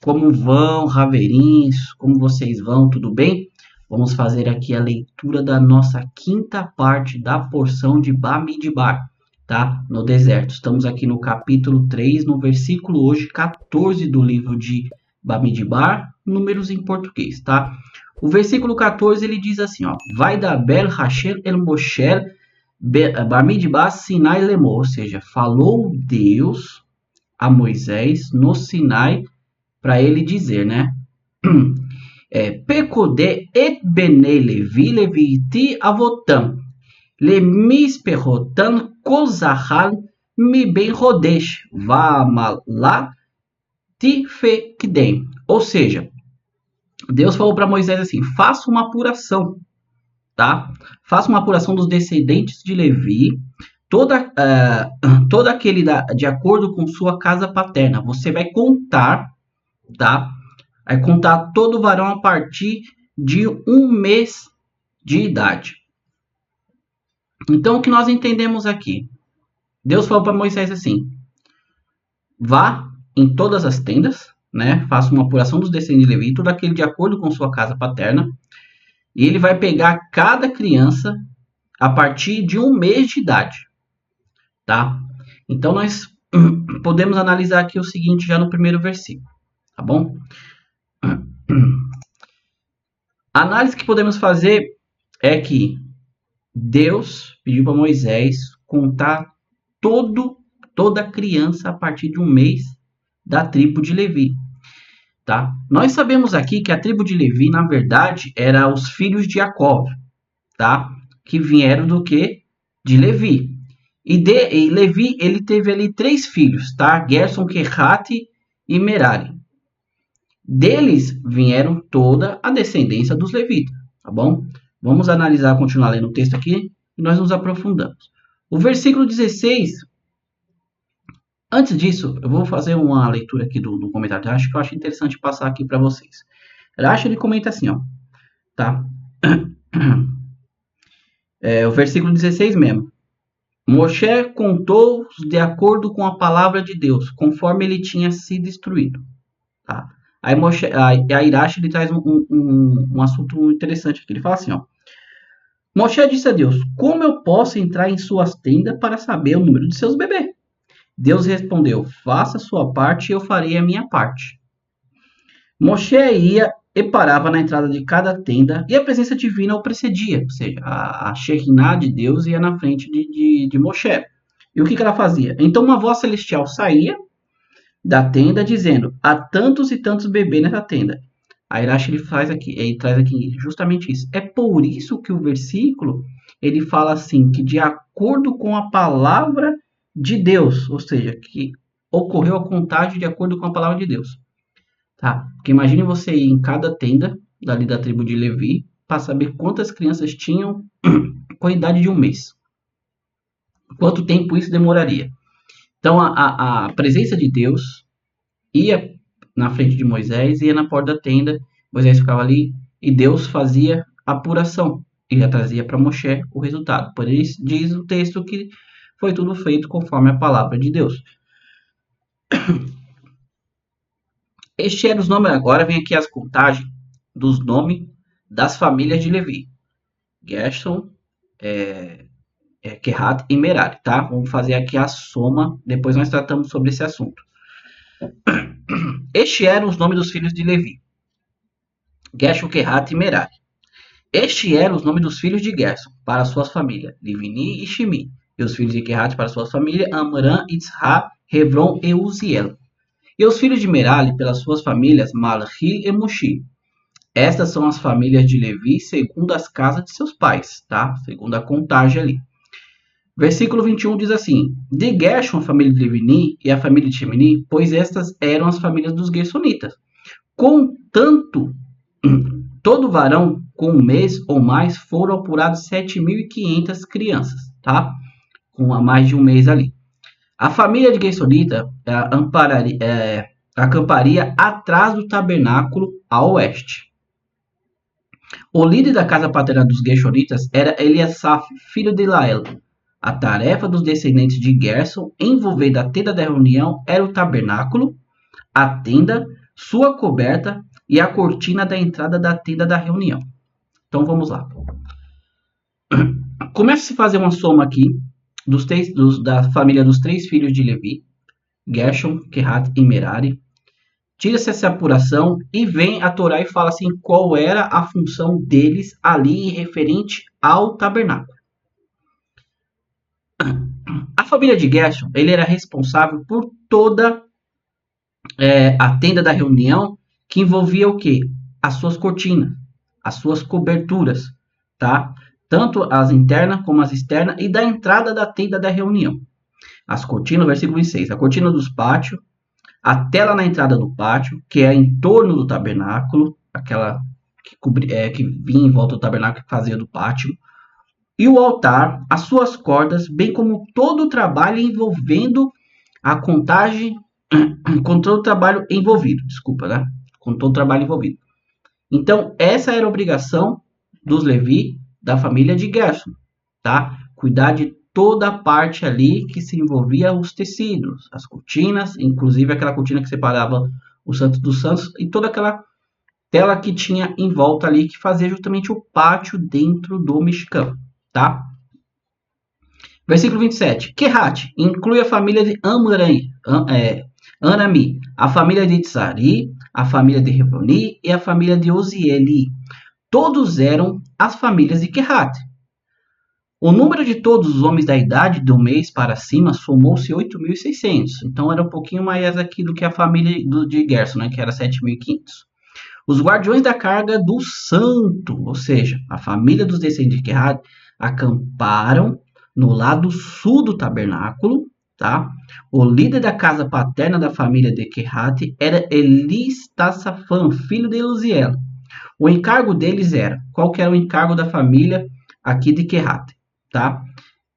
Como vão, Raveirinhos? Como vocês vão? Tudo bem? Vamos fazer aqui a leitura da nossa quinta parte da porção de Bamidbar, tá? No deserto. Estamos aqui no capítulo 3, no versículo hoje 14 do livro de Bamidbar, números em português, tá? O versículo 14 ele diz assim, ó: Vai da Bel Hashem el Moshe Bamidbar Sinai Lemo, ou seja, falou Deus a Moisés no Sinai para ele dizer, né? Pecode et bene Levi leviti avotam lemisperrotan kozahal mi ben rodesh vamalá tifekdem. Ou seja, Deus falou para Moisés assim: faça uma apuração, tá? Faça uma apuração dos descendentes de Levi, todo aquele de acordo com sua casa paterna. Você vai contar, tá? Vai contar todo varão a partir de 1 mês de idade. Então, o que nós entendemos aqui? Deus falou para Moisés assim: vá em todas as tendas, né? Faça uma apuração dos descendentes de Levi, todo aquele de acordo com sua casa paterna. E ele vai pegar cada criança a partir de 1 mês de idade, tá? Então, nós podemos analisar aqui o seguinte já no primeiro versículo, tá bom? A análise que podemos fazer é que Deus pediu para Moisés contar toda criança a partir de 1 mês da tribo de Levi, tá? Nós sabemos aqui que a tribo de Levi, na verdade, era os filhos de Jacó, tá? Que vieram do que? De Levi. E Levi, ele teve ali 3 filhos, tá? Gerson, Querate e Merari. Deles vieram toda a descendência dos levitas, tá bom? Vamos analisar, continuar lendo o texto aqui e nós nos aprofundamos. O versículo 16, antes disso, eu vou fazer uma leitura aqui do comentário de Rashi que eu acho interessante passar aqui para vocês. Rashi, ele comenta assim, ó, tá? O versículo 16 mesmo. Moshe contou de acordo com a palavra de Deus, conforme ele tinha sido instruído, tá? Aí a Irache ele traz um assunto interessante aqui. Ele fala assim, ó: Moshe disse a Deus: como eu posso entrar em suas tendas para saber o número de seus bebês? Deus respondeu: faça a sua parte e eu farei a minha parte. Moshe ia e parava na entrada de cada tenda e a presença divina o precedia, ou seja, a Shekinah de Deus ia na frente de Moshe. E o que ela fazia? Então uma voz celestial saía da tenda dizendo: há tantos e tantos bebês nessa tenda. A Irache ele traz aqui justamente isso. É por isso que o versículo ele fala assim, que de acordo com a palavra de Deus, ou seja, que ocorreu a contagem de acordo com a palavra de Deus, tá? Porque imagine você ir em cada tenda dali da tribo de Levi para saber quantas crianças tinham com a idade de 1 mês. Quanto tempo isso demoraria? Então, a presença de Deus ia na frente de Moisés, ia na porta da tenda, Moisés ficava ali e Deus fazia a apuração e já trazia para Moshe o resultado. Por isso, diz o texto que foi tudo feito conforme a palavra de Deus. Este era os nomes, agora vem aqui as contagens dos nomes das famílias de Levi. Gerson, Kehat e Merari, tá? Vamos fazer aqui a soma, depois nós tratamos sobre esse assunto. Estes eram os nomes dos filhos de Levi: Gershon, Kehat e Merari. Estes eram os nomes dos filhos de Gerson, para suas famílias: Livni e Shimi. E os filhos de Kehat para suas famílias: Amram, Itzhá, Hebron e Uziel. E os filhos de Merari pelas suas famílias: Malchi e Mushi. Estas são as famílias de Levi segundo as casas de seus pais, tá? Segundo a contagem ali. Versículo 21 diz assim: de Gershon, a família de Livni, e a família de Shimini, pois estas eram as famílias dos Gersonitas. Contanto, todo varão com 1 mês ou mais foram apurados 7.500 crianças, tá? Com mais de 1 mês ali. A família de Gersonita acamparia atrás do tabernáculo a oeste. O líder da casa paterna dos Gersonitas era Eliasaf, filho de Lael. A tarefa dos descendentes de Gerson, envolvendo a tenda da reunião, era o tabernáculo, a tenda, sua coberta e a cortina da entrada da tenda da reunião. Então vamos lá. Começa a se fazer uma soma aqui da família dos 3 filhos de Levi, Gershon, Kehat e Merari. Tira-se essa apuração e vem a Torá e fala assim qual era a função deles ali referente ao tabernáculo. A família de Gershon, ele era responsável por toda a tenda da reunião, que envolvia o quê? As suas cortinas, as suas coberturas, tá? Tanto as internas como as externas, e da entrada da tenda da reunião. As cortinas, versículo 26, a cortina dos pátios, a tela na entrada do pátio, que é em torno do tabernáculo, aquela que vinha em volta do tabernáculo que fazia do pátio, e o altar, as suas cordas, bem como todo o trabalho envolvendo a contagem, com todo o trabalho envolvido, né? Com todo o trabalho envolvido. Então, essa era a obrigação dos Levi, da família de Gershon, tá? Cuidar de toda a parte ali que se envolvia os tecidos, as cortinas, inclusive aquela cortina que separava o Santo dos Santos e toda aquela tela que tinha em volta ali que fazia justamente o pátio dentro do Mishkan, tá? Versículo 27. Kehat inclui a família de Anami, a família de Tzari, a família de Hebroni e a família de Ozieli. Todos eram as famílias de Kehat. O número de todos os homens da idade do mês para cima somou-se 8.600. Então era um pouquinho mais aqui do que a família de Gerson, né, que era 7.500. Os guardiões da carga do santo, ou seja, a família dos descendentes de Kehat, acamparam no lado sul do tabernáculo, tá? O líder da casa paterna da família de Kehat era Elistassafã, filho de Eluziel. O encargo deles era, qual que era o encargo da família aqui de Kehat, tá?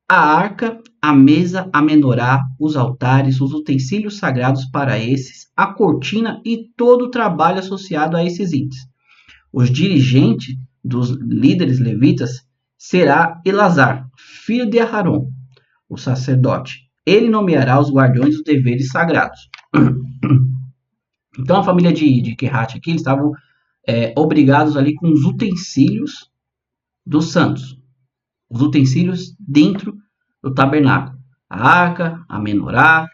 A arca, a mesa, a menorá, os altares, os utensílios sagrados para esses, a cortina e todo o trabalho associado a esses itens. Os dirigentes dos líderes levitas será Elazar, filho de Aharon, o sacerdote. Ele nomeará os guardiões dos deveres sagrados. Então a família de Kehat aqui, eles estavam obrigados ali com os utensílios dos santos. Os utensílios dentro do tabernáculo. A arca, a menorá,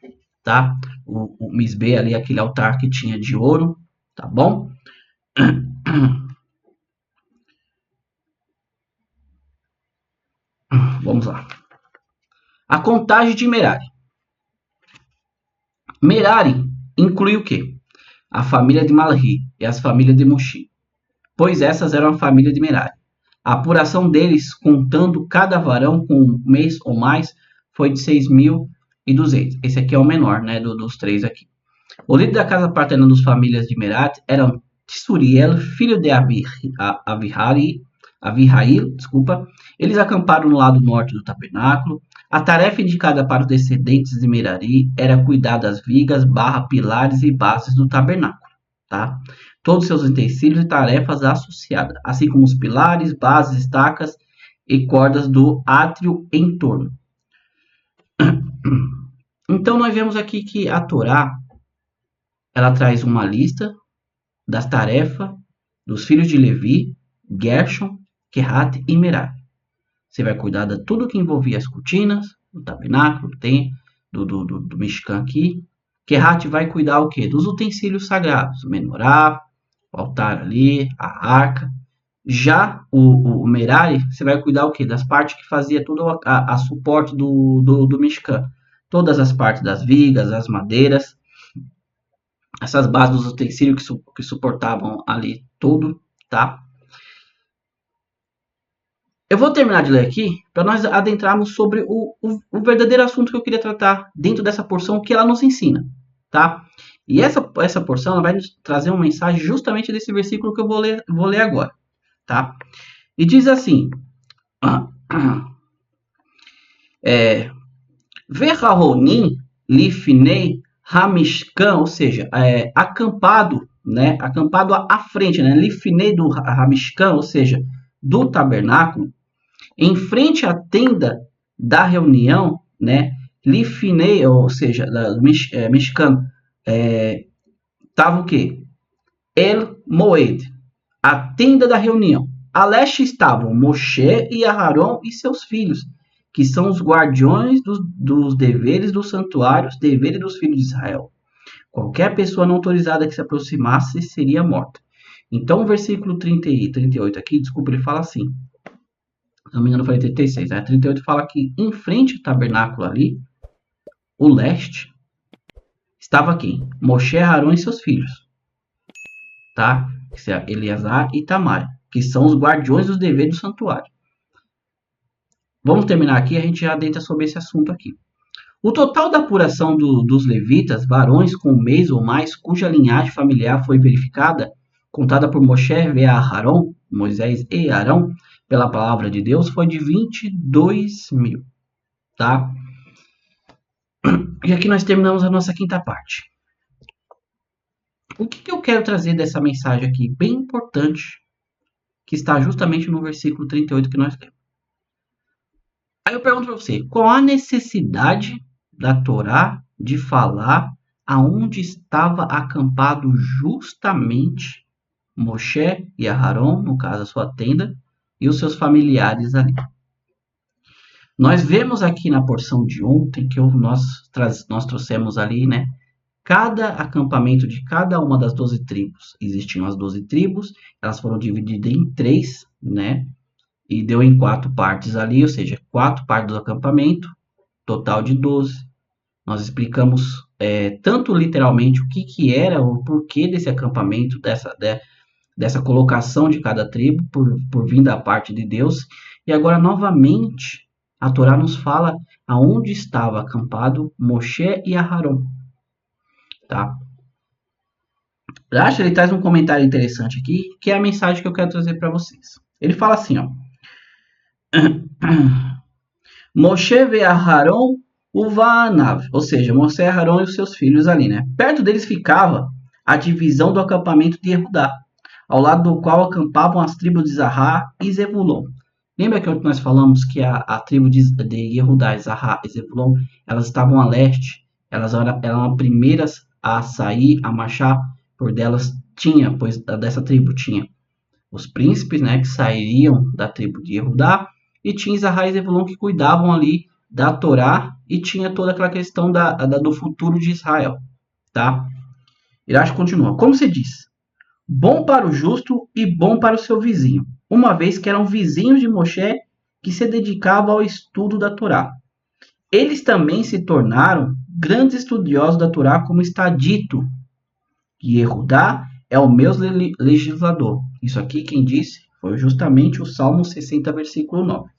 tá? O misbé ali, aquele altar que tinha de ouro, tá bom? Vamos lá. A contagem de Merari. Merari inclui o quê? A família de Malhi e as famílias de Mushi, pois essas eram a família de Merari. A apuração deles, contando cada varão com um mês ou mais, foi de 6.200. Esse aqui é o menor, né, dos 3 aqui. O líder da casa paterna das famílias de Merari era Tsuriel, filho de Avihail, Eles acamparam no lado norte do tabernáculo. A tarefa indicada para os descendentes de Merari era cuidar das vigas, pilares e bases do tabernáculo, tá? Todos seus utensílios e tarefas associadas, assim como os pilares, bases, estacas e cordas do átrio em torno. Então nós vemos aqui que a Torá, ela traz uma lista das tarefas dos filhos de Levi, Gershon, Kehat e Merari. Você vai cuidar de tudo que envolvia as cortinas, do tabernáculo, do Mishkan aqui. Kehat vai cuidar o quê? Dos utensílios sagrados, o menorá, o altar ali, a arca. Já o Merari, você vai cuidar o quê? Das partes que fazia todo a suporte do Mishkan. Todas as partes das vigas, as madeiras, essas bases dos utensílios que suportavam ali tudo, tá? Eu vou terminar de ler aqui para nós adentrarmos sobre o verdadeiro assunto que eu queria tratar dentro dessa porção que ela nos ensina, tá? E essa porção ela vai nos trazer uma mensagem justamente desse versículo que eu vou ler agora, tá? E diz assim: Verrahonim lifnei hamishkan, ou seja, acampado, né? Acampado à frente, né? Lifnei do hamishkan, ou seja, do tabernáculo, em frente à tenda da reunião, né? Lifnei, ou seja, Mishkan, estava o quê? El Moed, a tenda da reunião. A leste estavam Moshe e Aharon e seus filhos, que são os guardiões dos deveres do santuário, os deveres dos filhos de Israel. Qualquer pessoa não autorizada que se aproximasse seria morta. Então, o versículo 30 e 38 aqui, desculpa, ele fala assim. Se não me engano, eu falei 36, né? 38 fala que em frente ao tabernáculo ali, o leste, estava quem? Moshe, Aharon e seus filhos. Tá? Eleazar e Itamar, que são os guardiões dos deveres do santuário. Vamos terminar aqui, a gente já adentra sobre esse assunto aqui. O total da apuração dos levitas, varões com um mês ou mais, cuja linhagem familiar foi verificada, contada por Moshe e Aharon, Moisés e Arão, pela palavra de Deus, foi de 22 mil. Tá? E aqui nós terminamos a nossa quinta parte. O que eu quero trazer dessa mensagem aqui, bem importante, que está justamente no versículo 38 que nós lemos. Aí eu pergunto para você, qual a necessidade da Torá de falar aonde estava acampado justamente Moshe e Aharon, no caso a sua tenda, e os seus familiares ali? Nós vemos aqui na porção de ontem que nós trouxemos ali, né? Cada acampamento de cada uma das 12 tribos. Existiam as 12 tribos, elas foram divididas em 3, né? E deu em 4 partes ali, ou seja, 4 partes do acampamento, total de 12. Nós explicamos tanto literalmente o que era, o porquê desse acampamento, dessa colocação de cada tribo, por vir da parte de Deus. E agora, novamente, a Torá nos fala aonde estava acampado Moshe e Aharon. Tá? Rashi, ele traz um comentário interessante aqui, que é a mensagem que eu quero trazer para vocês. Ele fala assim, ó. Moshe ve Aharon Uvanav, ou seja, Moshe, Aharon e os seus filhos ali, né? Perto deles ficava a divisão do acampamento de Yehudá, ao lado do qual acampavam as tribos de Zahá e Zebulon. Lembra que nós falamos que a tribo de Yehudá, Zahá e Zebulon, elas estavam a leste, elas eram as primeiras a sair, a marchar, por delas pois dessa tribo tinha os príncipes, né, que sairiam da tribo de Yehudá, e tinha Zahá e Zebulon que cuidavam ali da Torá e tinha toda aquela questão do futuro de Israel. Tá? Irash continua. Como se diz? Bom para o justo e bom para o seu vizinho, uma vez que eram vizinhos de Moshe que se dedicavam ao estudo da Torá. Eles também se tornaram grandes estudiosos da Torá, como está dito. Yehudá é o meu legislador. Isso aqui quem disse foi justamente o Salmo 60, versículo 9.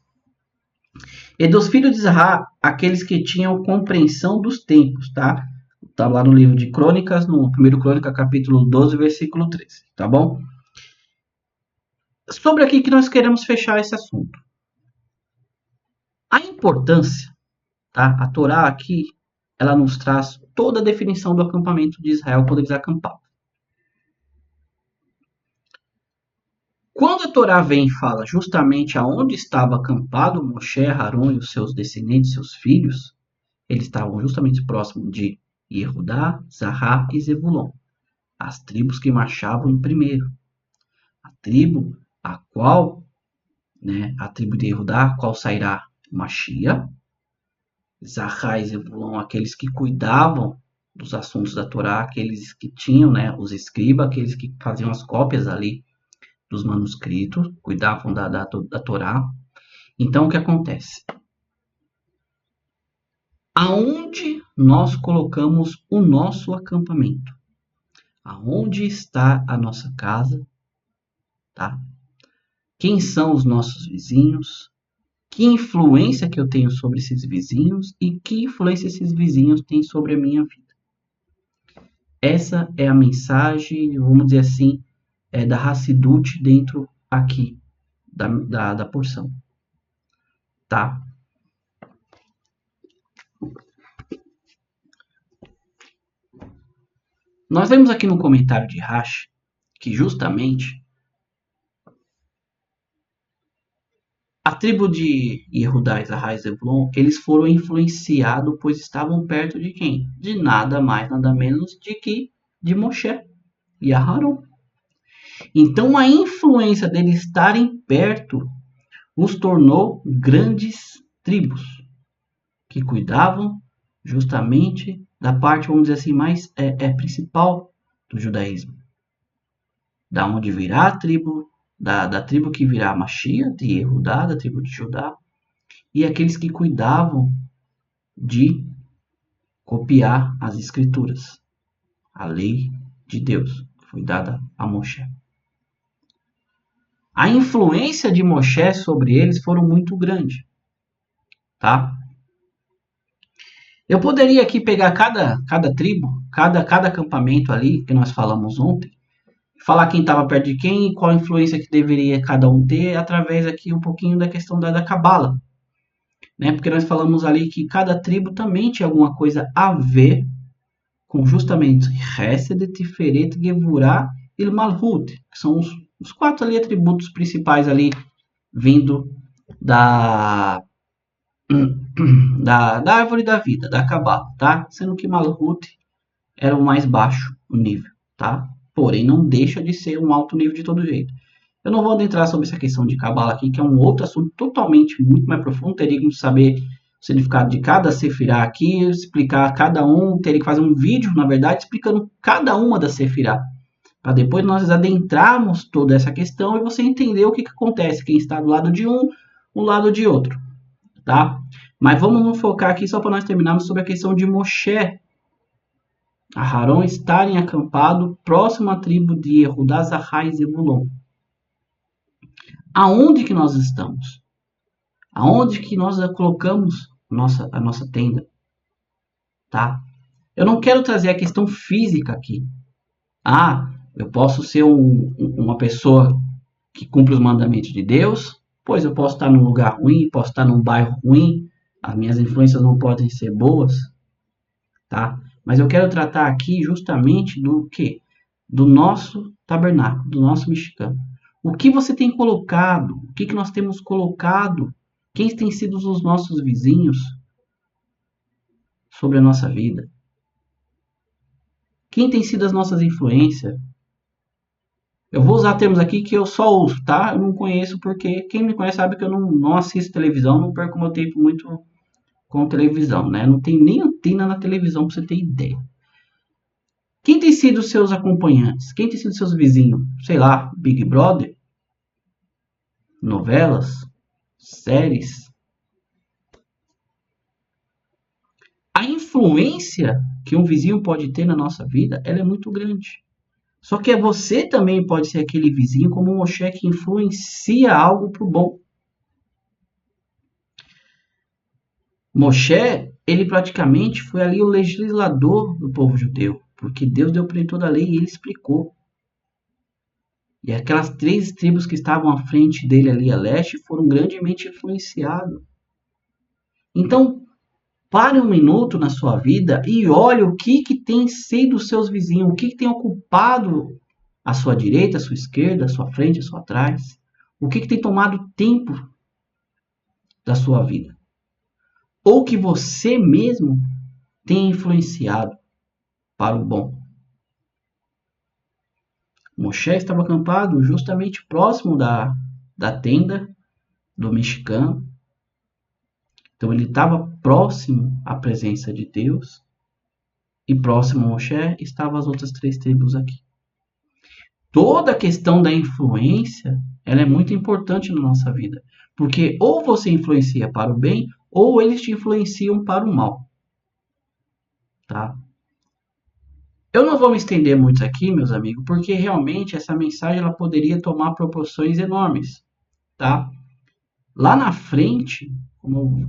E dos filhos de Zahá, aqueles que tinham compreensão dos tempos, tá? Tá lá no livro de Crônicas, no 1 Crônica, capítulo 12, versículo 13, tá bom? Sobre aqui que nós queremos fechar esse assunto. A importância, tá? A Torá aqui, ela nos traz toda a definição do acampamento de Israel quando eles acampavam. Quando a Torá vem e fala justamente aonde estava acampado Moshe, Aharon e os seus descendentes, seus filhos, eles estavam justamente próximos de Yehudá, Zahá e Zebulon, as tribos que marchavam em primeiro. A tribo a qual, né, a tribo de Yehudá, a qual sairá Mashiach, Zahá e Zebulon, aqueles que cuidavam dos assuntos da Torá, aqueles que tinham, né, os escribas, aqueles que faziam as cópias ali dos manuscritos, cuidavam da Torá. Então, o que acontece? Aonde nós colocamos o nosso acampamento? Aonde está a nossa casa? Tá? Quem são os nossos vizinhos? Que influência que eu tenho sobre esses vizinhos? E que influência esses vizinhos têm sobre a minha vida? Essa é a mensagem, vamos dizer assim, da Hassidut dentro aqui da porção. Tá? Nós vemos aqui no comentário de Rashi que justamente a tribo de Yehudá, Zahá e Zebulon, eles foram influenciados, pois estavam perto de quem? De nada mais, nada menos de Moshe e Aharon. Então a influência deles estarem perto os tornou grandes tribos que cuidavam justamente da parte, vamos dizer assim, mais principal do judaísmo. Da onde virá a tribo, da tribo que virá a Machia, de Yehudá, da tribo de Judá, e aqueles que cuidavam de copiar as escrituras, a lei de Deus, que foi dada a Moshe. A influência de Moshe sobre eles foram muito grande, tá? Eu poderia aqui pegar cada tribo, cada acampamento ali que nós falamos ontem, falar quem estava perto de quem e qual a influência que deveria cada um ter através aqui um pouquinho da questão da Cabala, né? Porque nós falamos ali que cada tribo também tinha alguma coisa a ver com justamente Hesed, Tiferet, Gevurah e Malhut, que são os 4 ali atributos principais ali vindo da da árvore da vida, da Cabala, tá? Sendo que Malhut era o mais baixo o nível, tá? Porém, não deixa de ser um alto nível de todo jeito. Eu não vou adentrar sobre essa questão de Cabala aqui, que é um outro assunto totalmente muito mais profundo. Teria que saber o significado de cada Sefirá aqui, explicar cada um, teria que fazer um vídeo, na verdade, explicando cada uma das Sefirá. Para depois nós adentrarmos toda essa questão e você entender o que acontece, quem está do lado de um, do lado de outro, tá? Mas vamos nos focar aqui só para nós terminarmos sobre a questão de Moshe, Aharon estarem acampado próximo à tribo de Yehudá, Zahar e Zebulon. Aonde que nós estamos? Aonde que nós colocamos a nossa tenda? Tá? Eu não quero trazer a questão física aqui. Ah, eu posso ser uma pessoa que cumpre os mandamentos de Deus, pois eu posso estar num lugar ruim, posso estar num bairro ruim, as minhas influências não podem ser boas, tá? Mas eu quero tratar aqui justamente do que? Do nosso tabernáculo, do nosso mexicano. O que você tem colocado? O que nós temos colocado? Quem tem sido os nossos vizinhos sobre a nossa vida? Quem tem sido as nossas influências? Eu vou usar termos aqui que eu só uso, tá? Eu não conheço porque quem me conhece sabe que eu não assisto televisão, não perco meu tempo muito com televisão, né? Não tem nem antena na televisão para você ter ideia. Quem tem sido seus acompanhantes? Quem tem sido seus vizinhos? Sei lá, Big Brother? Novelas? Séries? A influência que um vizinho pode ter na nossa vida, ela é muito grande. Só que você também pode ser aquele vizinho como um Moshe que influencia algo para o bom. Moshe, ele praticamente foi ali o legislador do povo judeu, porque Deus deu para ele toda a lei e ele explicou. E aquelas 3 tribos que estavam à frente dele ali a leste foram grandemente influenciados. Então, pare um minuto na sua vida e olhe o que tem sido os seus vizinhos, o que tem ocupado a sua direita, a sua esquerda, a sua frente, a sua trás. O que tem tomado tempo da sua vida. Ou que você mesmo tem influenciado para o bom. Moshe estava acampado justamente próximo da tenda do mexicano. Então ele estava próximo à presença de Deus. E próximo a Moshe estavam as outras 3 tribos aqui. Toda a questão da influência, ela é muito importante na nossa vida. Porque ou você influencia para o bem, ou eles te influenciam para o mal. Tá? Eu não vou me estender muito aqui, meus amigos, porque realmente essa mensagem ela poderia tomar proporções enormes. Tá? Lá na frente,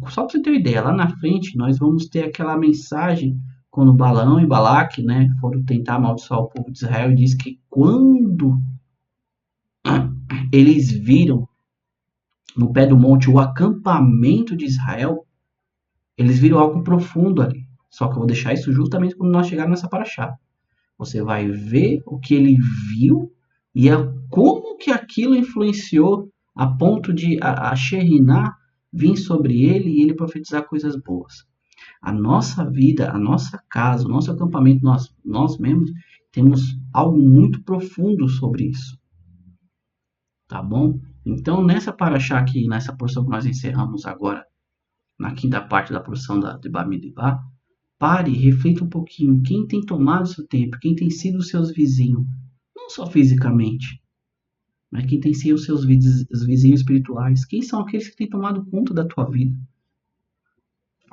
só para você ter uma ideia, lá na frente nós vamos ter aquela mensagem quando Balaão e Balaque, né, foram tentar amaldiçoar o povo de Israel, e diz que quando eles viram no pé do monte o acampamento de Israel, eles viram algo profundo ali. Só que eu vou deixar isso justamente quando nós chegarmos nessa paraxá. Você vai ver o que ele viu e como que aquilo influenciou a ponto de a Shekhinah vir sobre ele e ele profetizar coisas boas. A nossa vida, a nossa casa, o nosso acampamento, nós mesmos temos algo muito profundo sobre isso. tá bom? Então, nessa paraxá aqui, nessa porção que nós encerramos agora, na quinta parte da porção de Bamidbar, pare, reflita um pouquinho. Quem tem tomado seu tempo? Quem tem sido os seus vizinhos? Não só fisicamente, mas quem tem sido os seus vizinhos espirituais? Quem são aqueles que têm tomado conta da tua vida?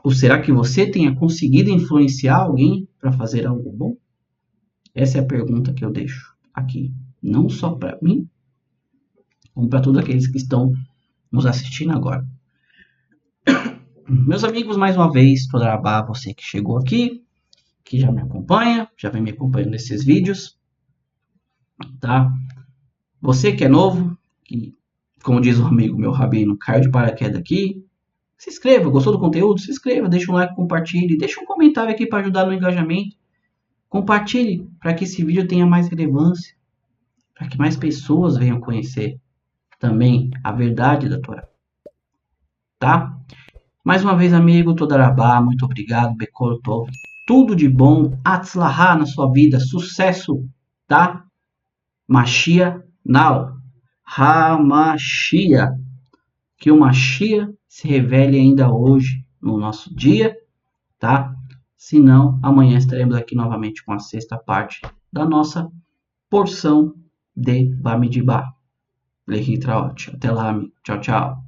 Ou será que você tenha conseguido influenciar alguém para fazer algo bom? Essa é a pergunta que eu deixo aqui. Não só para mim, como para todos aqueles que estão nos assistindo agora. Meus amigos, mais uma vez, Todarabá, você que chegou aqui, que já me acompanha, já vem me acompanhando nesses vídeos, tá? Você que é novo, que, como diz um amigo meu, Rabino, caiu de paraquedas aqui, se inscreva, gostou do conteúdo? Se inscreva, deixa um like, compartilhe, deixa um comentário aqui para ajudar no engajamento. Compartilhe para que esse vídeo tenha mais relevância, para que mais pessoas venham conhecer também a verdade da Torá, tá? Mais uma vez, amigo, Todarabá, muito obrigado, Bekol Tov, tudo de bom, Atzlahá na sua vida, sucesso, tá? Mashiach now, HaMashiach, que o Mashiach se revele ainda hoje no nosso dia, tá? Se não, amanhã estaremos aqui novamente com a sexta parte da nossa porção de Bamidbar. Lehitraot. Até lá, amigo. Tchau, tchau.